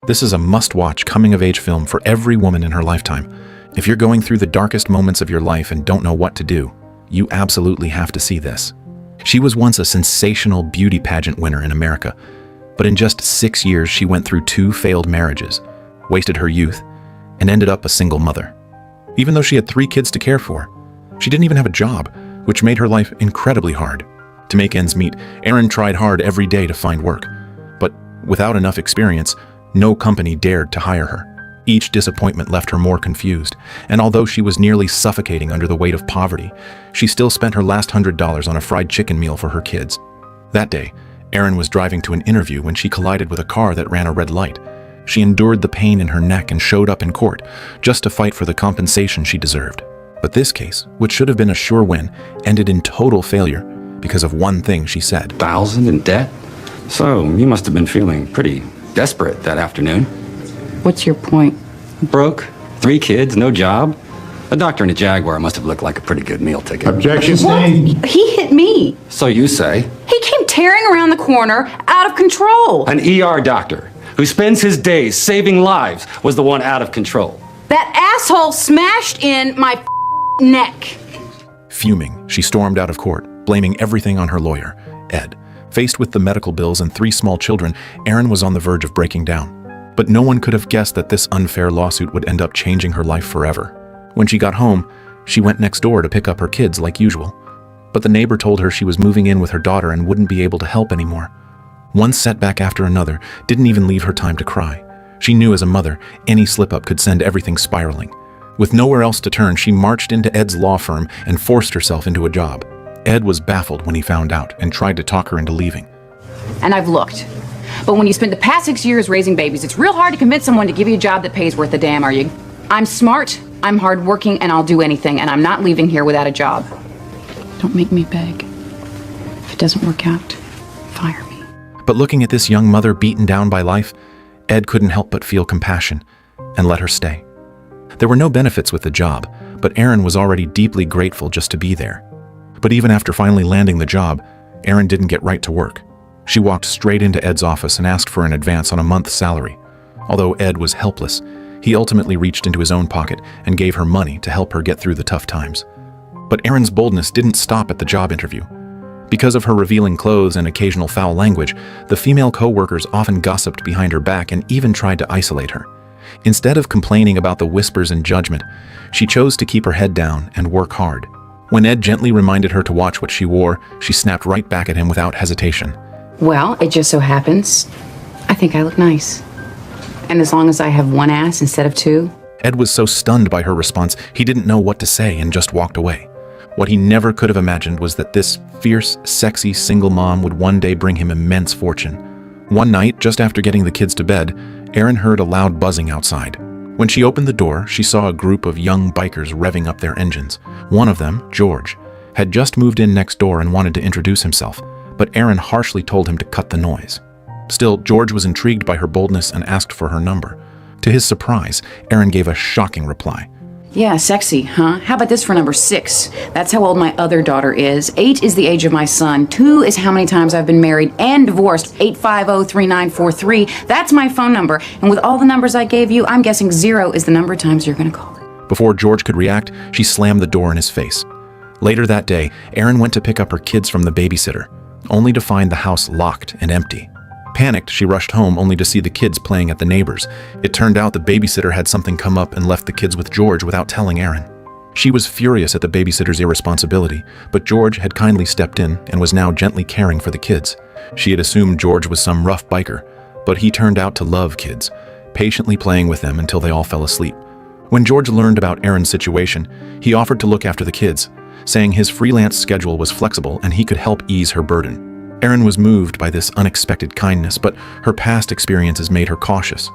This is a must-watch coming-of-age film for every woman in her lifetime. If you're going through the darkest moments of your life and don't know what to do, you absolutely have to see this. She was once a sensational beauty pageant winner in America, but in just 6 years she went through 2 failed marriages, wasted her youth, and ended up a single mother. Even though she had 3 kids to care for, she didn't even have a job, which made her life incredibly hard. To make ends meet, Erin tried hard every day to find work, but without enough experience, no company dared to hire her. Each disappointment left her more confused, and although she was nearly suffocating under the weight of poverty, she still spent her last $100 on a fried chicken meal for her kids. That day, Erin was driving to an interview when she collided with a car that ran a red light. She endured the pain in her neck and showed up in court, just to fight for the compensation she deserved. But this case, which should have been a sure win, ended in total failure because of one thing she said. 1,000 in debt? So, you must have been feeling pretty desperate that afternoon. What's your point? Broke, 3 kids, no job. A doctor in a Jaguar must have looked like a pretty good meal ticket. Objection sustained. He hit me. So you say? He came tearing around the corner, out of control. An ER doctor who spends his days saving lives was the one out of control. That asshole smashed in my neck. Fuming, she stormed out of court, blaming everything on her lawyer, Ed. Faced with the medical bills and 3 small children, Erin was on the verge of breaking down. But no one could have guessed that this unfair lawsuit would end up changing her life forever. When she got home, she went next door to pick up her kids like usual. But the neighbor told her she was moving in with her daughter and wouldn't be able to help anymore. One setback after another didn't even leave her time to cry. She knew as a mother, any slip-up could send everything spiraling. With nowhere else to turn, she marched into Ed's law firm and forced herself into a job. Ed was baffled when he found out and tried to talk her into leaving. And I've looked. But when you spend the past 6 years raising babies, it's real hard to convince someone to give you a job that pays worth a damn, are you? I'm smart, I'm hardworking, and I'll do anything, and I'm not leaving here without a job. Don't make me beg. If it doesn't work out, fire me. But looking at this young mother beaten down by life, Ed couldn't help but feel compassion and let her stay. There were no benefits with the job, but Erin was already deeply grateful just to be there. But even after finally landing the job, Erin didn't get right to work. She walked straight into Ed's office and asked for an advance on a month's salary. Although Ed was helpless, he ultimately reached into his own pocket and gave her money to help her get through the tough times. But Erin's boldness didn't stop at the job interview. Because of her revealing clothes and occasional foul language, the female co-workers often gossiped behind her back and even tried to isolate her. Instead of complaining about the whispers and judgment, she chose to keep her head down and work hard. When Ed gently reminded her to watch what she wore, she snapped right back at him without hesitation. Well, it just so happens, I think I look nice. And as long as I have 1 ass instead of 2. Ed was so stunned by her response, he didn't know what to say and just walked away. What he never could have imagined was that this fierce, sexy single mom would one day bring him immense fortune. One night, just after getting the kids to bed, Erin heard a loud buzzing outside. When she opened the door, she saw a group of young bikers revving up their engines. One of them, George, had just moved in next door and wanted to introduce himself, but Erin harshly told him to cut the noise. Still, George was intrigued by her boldness and asked for her number. To his surprise, Erin gave a shocking reply. Yeah, sexy, huh? How about this for number 6? That's how old my other daughter is. 8 is the age of my son. 2 is how many times I've been married and divorced. 850-3943. That's my phone number. And with all the numbers I gave you, I'm guessing 0 is the number of times you're gonna call it. Before George could react, she slammed the door in his face. Later that day, Erin went to pick up her kids from the babysitter, only to find the house locked and empty. Panicked, she rushed home only to see the kids playing at the neighbors. It turned out the babysitter had something come up and left the kids with George without telling Erin. She was furious at the babysitter's irresponsibility, but George had kindly stepped in and was now gently caring for the kids. She had assumed George was some rough biker, but he turned out to love kids, patiently playing with them until they all fell asleep. When George learned about Erin's situation, he offered to look after the kids, saying his freelance schedule was flexible and he could help ease her burden. Erin was moved by this unexpected kindness, but her past experiences made her cautious.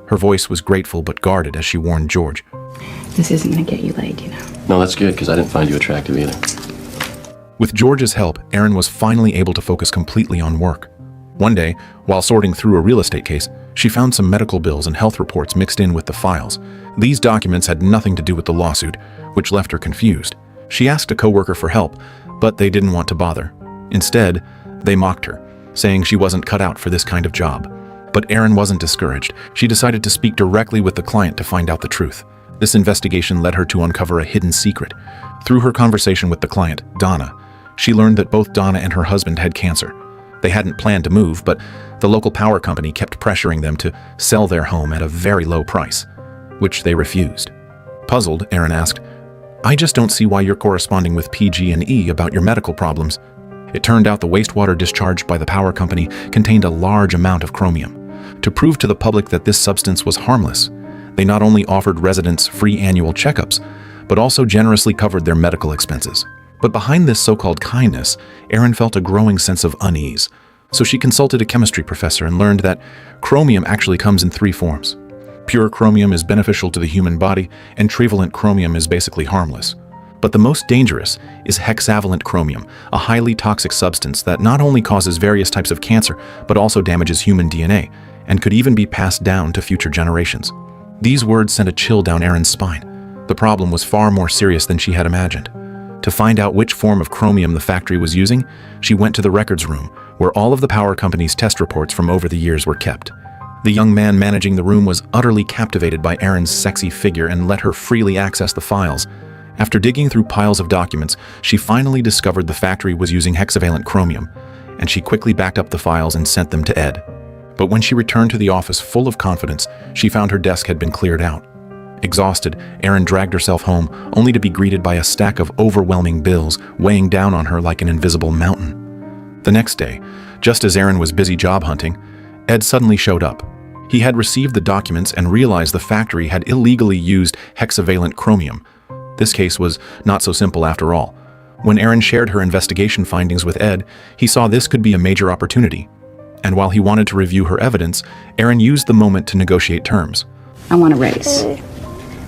Her voice was grateful but guarded as she warned George. This isn't gonna get you laid, you know. No, that's good, because I didn't find you attractive either. With George's help, Erin was finally able to focus completely on work. One day, while sorting through a real estate case, she found some medical bills and health reports mixed in with the files. These documents had nothing to do with the lawsuit, which left her confused. She asked a coworker for help, but they didn't want to bother. Instead, they mocked her, saying she wasn't cut out for this kind of job. But Erin wasn't discouraged. She decided to speak directly with the client to find out the truth. This investigation led her to uncover a hidden secret. Through her conversation with the client, Donna, she learned that both Donna and her husband had cancer. They hadn't planned to move, but the local power company kept pressuring them to sell their home at a very low price, which they refused. Puzzled, Erin asked, "I just don't see why you're corresponding with PG&E about your medical problems." It turned out the wastewater discharged by the power company contained a large amount of chromium. To prove to the public that this substance was harmless, they not only offered residents free annual checkups, but also generously covered their medical expenses. But behind this so-called kindness, Erin felt a growing sense of unease. So she consulted a chemistry professor and learned that chromium actually comes in 3 forms. Pure chromium is beneficial to the human body, and trivalent chromium is basically harmless. But the most dangerous is hexavalent chromium, a highly toxic substance that not only causes various types of cancer, but also damages human DNA, and could even be passed down to future generations. These words sent a chill down Erin's spine. The problem was far more serious than she had imagined. To find out which form of chromium the factory was using, she went to the records room, where all of the power company's test reports from over the years were kept. The young man managing the room was utterly captivated by Erin's sexy figure and let her freely access the files. After digging through piles of documents, she finally discovered the factory was using hexavalent chromium, and she quickly backed up the files and sent them to Ed. But when she returned to the office full of confidence, she found her desk had been cleared out. Exhausted, Erin dragged herself home, only to be greeted by a stack of overwhelming bills weighing down on her like an invisible mountain. The next day, just as Erin was busy job hunting, Ed suddenly showed up. He had received the documents and realized the factory had illegally used hexavalent chromium. This case was not so simple after all. When Erin shared her investigation findings with Ed, he saw this could be a major opportunity. And while he wanted to review her evidence, Erin used the moment to negotiate terms. I want a raise.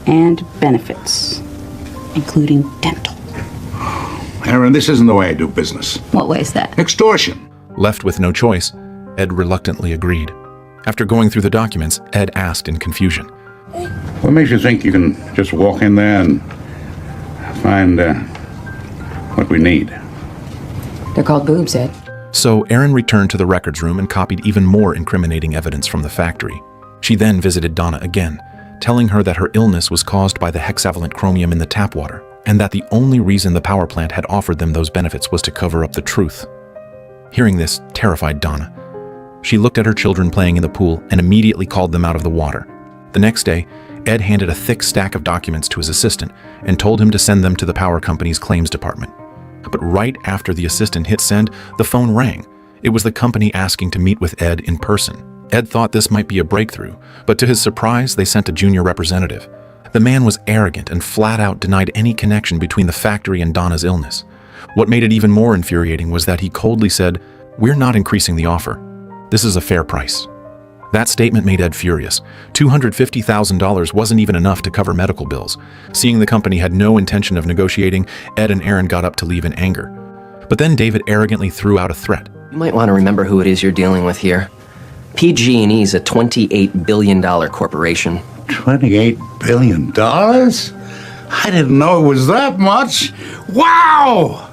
And benefits, including dental. Erin, this isn't the way I do business. What way is that? Extortion. Left with no choice, Ed reluctantly agreed. After going through the documents, Ed asked in confusion, What makes you think you can just walk in there and find what we need? They're called boobs, Ed. So Erin returned to the records room and copied even more incriminating evidence from the factory. She then visited Donna again, telling her that her illness was caused by the hexavalent chromium in the tap water, and that the only reason the power plant had offered them those benefits was to cover up the truth. Hearing this terrified Donna. She looked at her children playing in the pool and immediately called them out of the water. The next day, Ed handed a thick stack of documents to his assistant and told him to send them to the power company's claims department. But right after the assistant hit send, the phone rang. It was the company asking to meet with Ed in person. Ed thought this might be a breakthrough, but to his surprise, they sent a junior representative. The man was arrogant and flat out denied any connection between the factory and Donna's illness. What made it even more infuriating was that he coldly said, "We're not increasing the offer. This is a fair price." That statement made Ed furious. $250,000 wasn't even enough to cover medical bills. Seeing the company had no intention of negotiating, Ed and Erin got up to leave in anger. But then David arrogantly threw out a threat. You might want to remember who it is you're dealing with here. PG&E is a $28 billion corporation. $28 billion? I didn't know it was that much. Wow!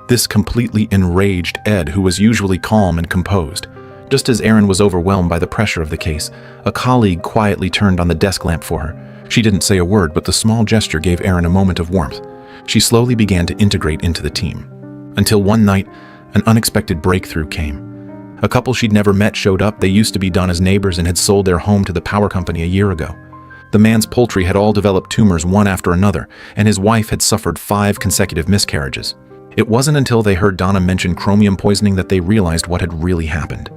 This completely enraged Ed, who was usually calm and composed. Just as Erin was overwhelmed by the pressure of the case, a colleague quietly turned on the desk lamp for her. She didn't say a word, but the small gesture gave Erin a moment of warmth. She slowly began to integrate into the team. Until one night, an unexpected breakthrough came. A couple she'd never met showed up. They used to be Donna's neighbors and had sold their home to the power company a year ago. The man's poultry had all developed tumors one after another, and his wife had suffered 5 consecutive miscarriages. It wasn't until they heard Donna mention chromium poisoning that they realized what had really happened.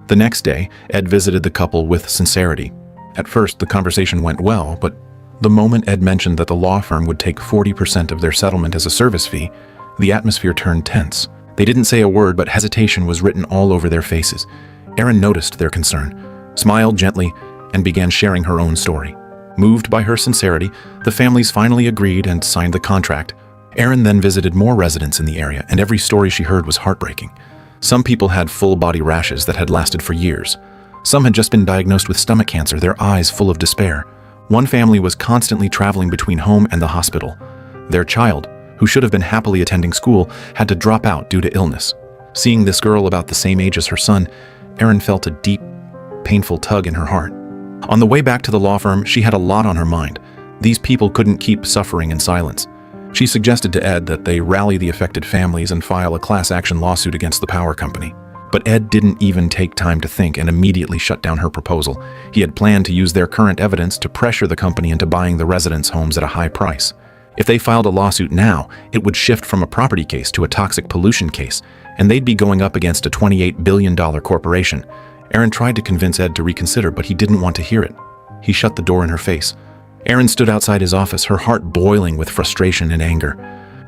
The next day, Ed visited the couple with sincerity. At first, the conversation went well, but the moment Ed mentioned that the law firm would take 40% of their settlement as a service fee, the atmosphere turned tense. They didn't say a word, but hesitation was written all over their faces. Erin noticed their concern, smiled gently, and began sharing her own story. Moved by her sincerity, the families finally agreed and signed the contract. Erin then visited more residents in the area, and every story she heard was heartbreaking. Some people had full-body rashes that had lasted for years. Some had just been diagnosed with stomach cancer, their eyes full of despair. One family was constantly traveling between home and the hospital. Their child, who should have been happily attending school, had to drop out due to illness. Seeing this girl about the same age as her son, Erin felt a deep painful tug in her heart. On the way back to the law firm, she had a lot on her mind. These people couldn't keep suffering in silence. She suggested to Ed that they rally the affected families and file a class action lawsuit against the power company. But Ed didn't even take time to think and immediately shut down her proposal. He had planned to use their current evidence to pressure the company into buying the residents' homes at a high price. If they filed a lawsuit now, it would shift from a property case to a toxic pollution case, and they'd be going up against a $28 billion corporation. Erin tried to convince Ed to reconsider, but he didn't want to hear it. He shut the door in her face. Erin stood outside his office, her heart boiling with frustration and anger.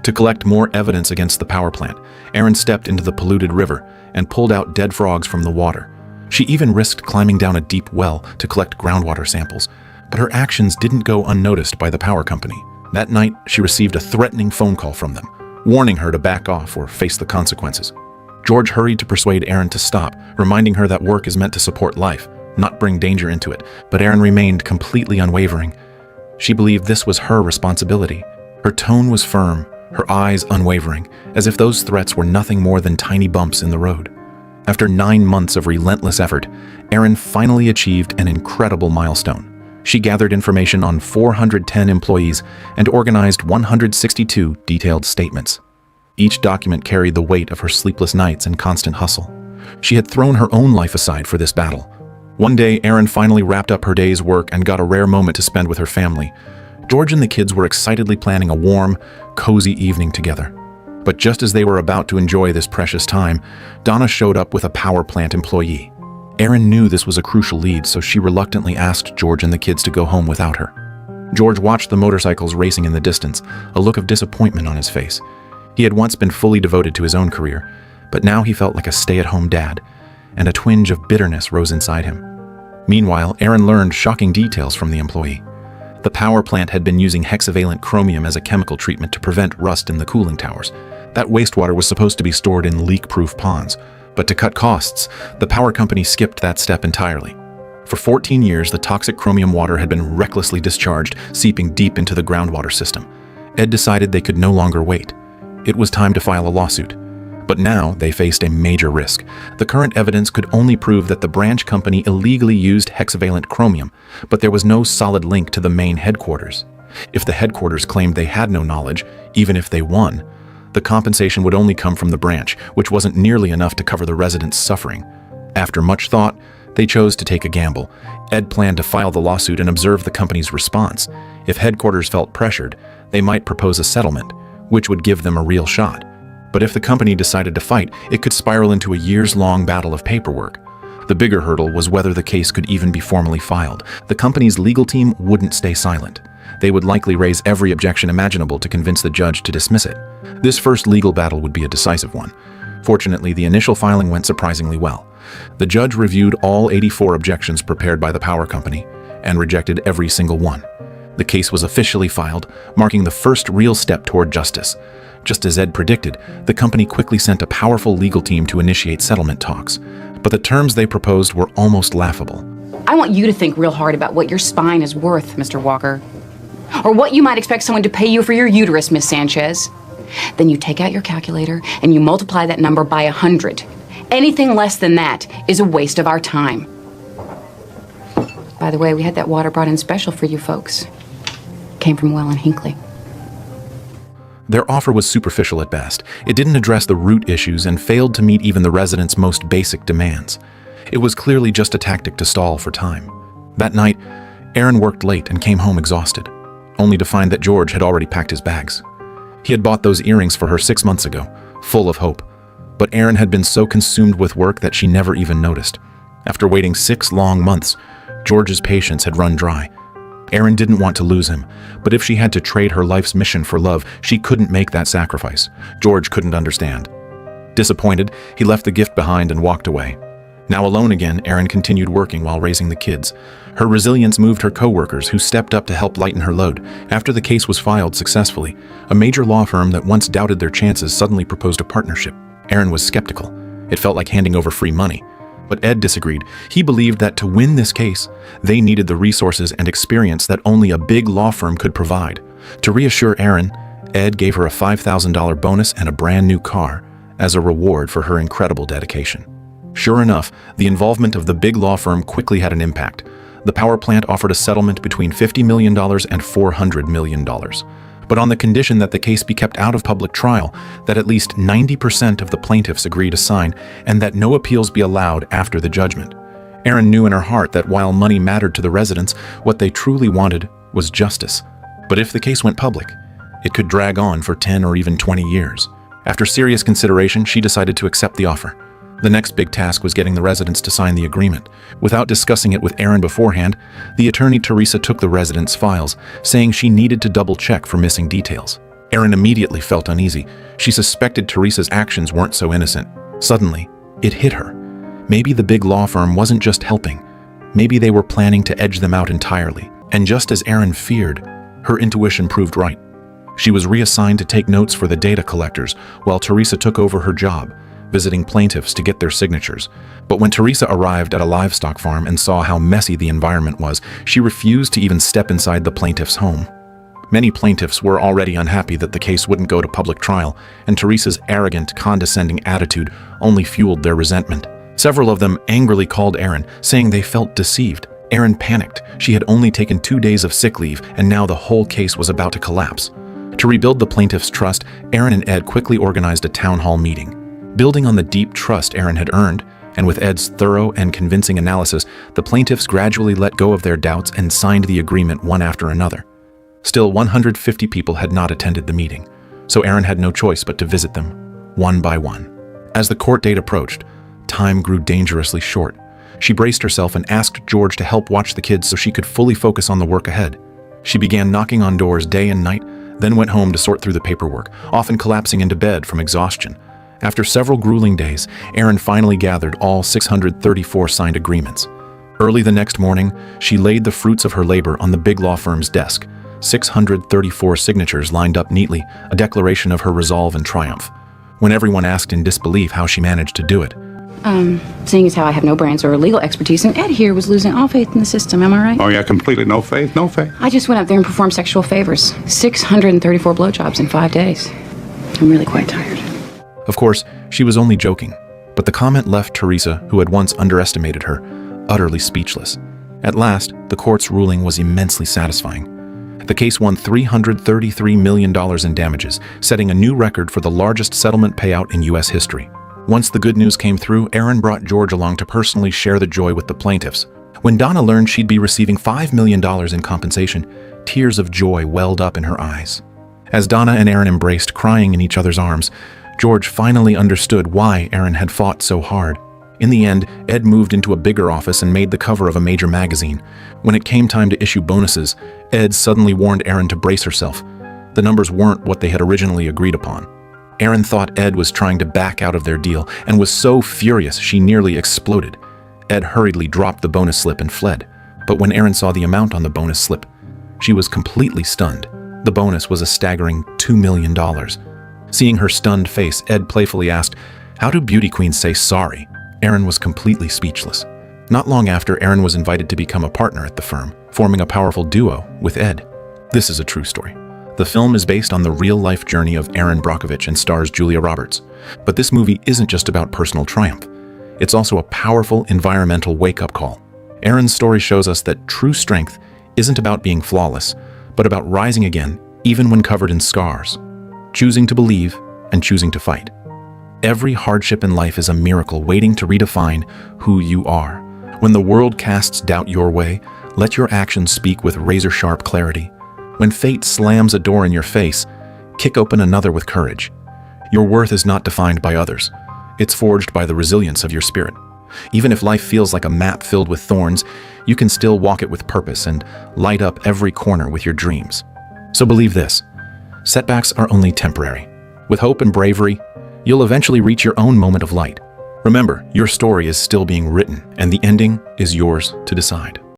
To collect more evidence against the power plant, Erin stepped into the polluted river and pulled out dead frogs from the water. She even risked climbing down a deep well to collect groundwater samples, but her actions didn't go unnoticed by the power company. That night, she received a threatening phone call from them, warning her to back off or face the consequences. George hurried to persuade Erin to stop, reminding her that work is meant to support life, not bring danger into it, but Erin remained completely unwavering. She believed this was her responsibility. Her tone was firm, her eyes unwavering, as if those threats were nothing more than tiny bumps in the road. After 9 months of relentless effort, Erin finally achieved an incredible milestone. She gathered information on 410 employees and organized 162 detailed statements. Each document carried the weight of her sleepless nights and constant hustle. She had thrown her own life aside for this battle. One day, Erin finally wrapped up her day's work and got a rare moment to spend with her family. George and the kids were excitedly planning a warm, cozy evening together. But just as they were about to enjoy this precious time, Donna showed up with a power plant employee. Erin knew this was a crucial lead, so she reluctantly asked George and the kids to go home without her. George watched the motorcycles racing in the distance, a look of disappointment on his face. He had once been fully devoted to his own career, but now he felt like a stay-at-home dad, and a twinge of bitterness rose inside him. Meanwhile, Erin learned shocking details from the employee. The power plant had been using hexavalent chromium as a chemical treatment to prevent rust in the cooling towers. That wastewater was supposed to be stored in leak-proof ponds, but to cut costs, the power company skipped that step entirely. For 14 years, the toxic chromium water had been recklessly discharged, seeping deep into the groundwater system. Ed decided they could no longer wait. It was time to file a lawsuit. But now they faced a major risk. The current evidence could only prove that the branch company illegally used hexavalent chromium, but there was no solid link to the main headquarters. If the headquarters claimed they had no knowledge, even if they won, the compensation would only come from the branch, which wasn't nearly enough to cover the residents' suffering. After much thought, they chose to take a gamble. Ed planned to file the lawsuit and observe the company's response. If headquarters felt pressured, they might propose a settlement, which would give them a real shot. But if the company decided to fight, it could spiral into a years-long battle of paperwork. The bigger hurdle was whether the case could even be formally filed. The company's legal team wouldn't stay silent. They would likely raise every objection imaginable to convince the judge to dismiss it. This first legal battle would be a decisive one. Fortunately, the initial filing went surprisingly well. The judge reviewed all 84 objections prepared by the power company and rejected every single one. The case was officially filed, marking the first real step toward justice. Just as Ed predicted, the company quickly sent a powerful legal team to initiate settlement talks. But the terms they proposed were almost laughable. I want you to think real hard about what your spine is worth, Mr. Walker. Or what you might expect someone to pay you for your uterus, Miss Sanchez. Then you take out your calculator and you multiply that number by 100. Anything less than that is a waste of our time. By the way, we had that water brought in special for you folks. Came from Well and Hinckley. Their offer was superficial at best. It didn't address the root issues and failed to meet even the residents' most basic demands. It was clearly just a tactic to stall for time. That night, Erin worked late and came home exhausted, only to find that George had already packed his bags. He had bought those earrings for her 6 months ago, full of hope. But Erin had been so consumed with work that she never even noticed. After waiting 6 long months, George's patience had run dry. Erin didn't want to lose him, but if she had to trade her life's mission for love, she couldn't make that sacrifice. George couldn't understand. Disappointed, he left the gift behind and walked away. Now alone again, Erin continued working while raising the kids. Her resilience moved her co-workers, who stepped up to help lighten her load. After the case was filed successfully, a major law firm that once doubted their chances suddenly proposed a partnership. Erin was skeptical. It felt like handing over free money. But Ed disagreed. He believed that to win this case, they needed the resources and experience that only a big law firm could provide. To reassure Erin, Ed gave her a $5,000 bonus and a brand new car as a reward for her incredible dedication. Sure enough, the involvement of the big law firm quickly had an impact. The power plant offered a settlement between $50 million and $400 million. But on the condition that the case be kept out of public trial, that at least 90% of the plaintiffs agree to sign, and that no appeals be allowed after the judgment. Erin knew in her heart that while money mattered to the residents, what they truly wanted was justice. But if the case went public, it could drag on for 10 or even 20 years. After serious consideration, she decided to accept the offer. The next big task was getting the residents to sign the agreement. Without discussing it with Erin beforehand, the attorney Teresa took the residents' files, saying she needed to double-check for missing details. Erin immediately felt uneasy. She suspected Teresa's actions weren't so innocent. Suddenly, it hit her. Maybe the big law firm wasn't just helping. Maybe they were planning to edge them out entirely. And just as Erin feared, her intuition proved right. She was reassigned to take notes for the data collectors, while Teresa took over her job, visiting plaintiffs to get their signatures. But when Teresa arrived at a livestock farm and saw how messy the environment was, she refused to even step inside the plaintiff's home. Many plaintiffs were already unhappy that the case wouldn't go to public trial, and Teresa's arrogant, condescending attitude only fueled their resentment. Several of them angrily called Erin, saying they felt deceived. Erin panicked. She had only taken 2 days of sick leave, and now the whole case was about to collapse. To rebuild the plaintiff's trust, Erin and Ed quickly organized a town hall meeting. Building on the deep trust Erin had earned, and with Ed's thorough and convincing analysis, the plaintiffs gradually let go of their doubts and signed the agreement one after another. Still, 150 people had not attended the meeting, so Erin had no choice but to visit them, one by one. As the court date approached, time grew dangerously short. She braced herself and asked George to help watch the kids so she could fully focus on the work ahead. She began knocking on doors day and night, then went home to sort through the paperwork, often collapsing into bed from exhaustion. After several grueling days, Erin finally gathered all 634 signed agreements. Early the next morning, she laid the fruits of her labor on the big law firm's desk. 634 signatures lined up neatly, a declaration of her resolve and triumph. When everyone asked in disbelief how she managed to do it, Seeing as how I have no brains or legal expertise, and Ed here was losing all faith in the system, am I right? Oh, yeah, completely no faith? No faith. I just went up there and performed sexual favors. 634 blowjobs in 5 days. I'm really quite tired. Of course, she was only joking, but the comment left Teresa, who had once underestimated her, utterly speechless. At last, the court's ruling was immensely satisfying. The case won $333 million in damages, setting a new record for the largest settlement payout in U.S. history. Once the good news came through, Erin brought George along to personally share the joy with the plaintiffs. When Donna learned she'd be receiving $5 million in compensation, tears of joy welled up in her eyes. As Donna and Erin embraced, crying in each other's arms, George finally understood why Erin had fought so hard. In the end, Ed moved into a bigger office and made the cover of a major magazine. When it came time to issue bonuses, Ed suddenly warned Erin to brace herself. The numbers weren't what they had originally agreed upon. Erin thought Ed was trying to back out of their deal and was so furious she nearly exploded. Ed hurriedly dropped the bonus slip and fled. But when Erin saw the amount on the bonus slip, she was completely stunned. The bonus was a staggering $2 million. Seeing her stunned face, Ed playfully asked, "How do beauty queens say sorry?" Erin was completely speechless. Not long after, Erin was invited to become a partner at the firm, forming a powerful duo with Ed. This is a true story. The film is based on the real-life journey of Erin Brockovich and stars Julia Roberts. But this movie isn't just about personal triumph. It's also a powerful environmental wake-up call. Erin's story shows us that true strength isn't about being flawless, but about rising again, even when covered in scars, choosing to believe and choosing to fight. Every hardship in life is a miracle waiting to redefine who you are. When the world casts doubt your way, let your actions speak with razor-sharp clarity. When fate slams a door in your face, kick open another with courage. Your worth is not defined by others. It's forged by the resilience of your spirit. Even if life feels like a map filled with thorns, you can still walk it with purpose and light up every corner with your dreams. So believe this: setbacks are only temporary. With hope and bravery, you'll eventually reach your own moment of light. Remember, your story is still being written, and the ending is yours to decide.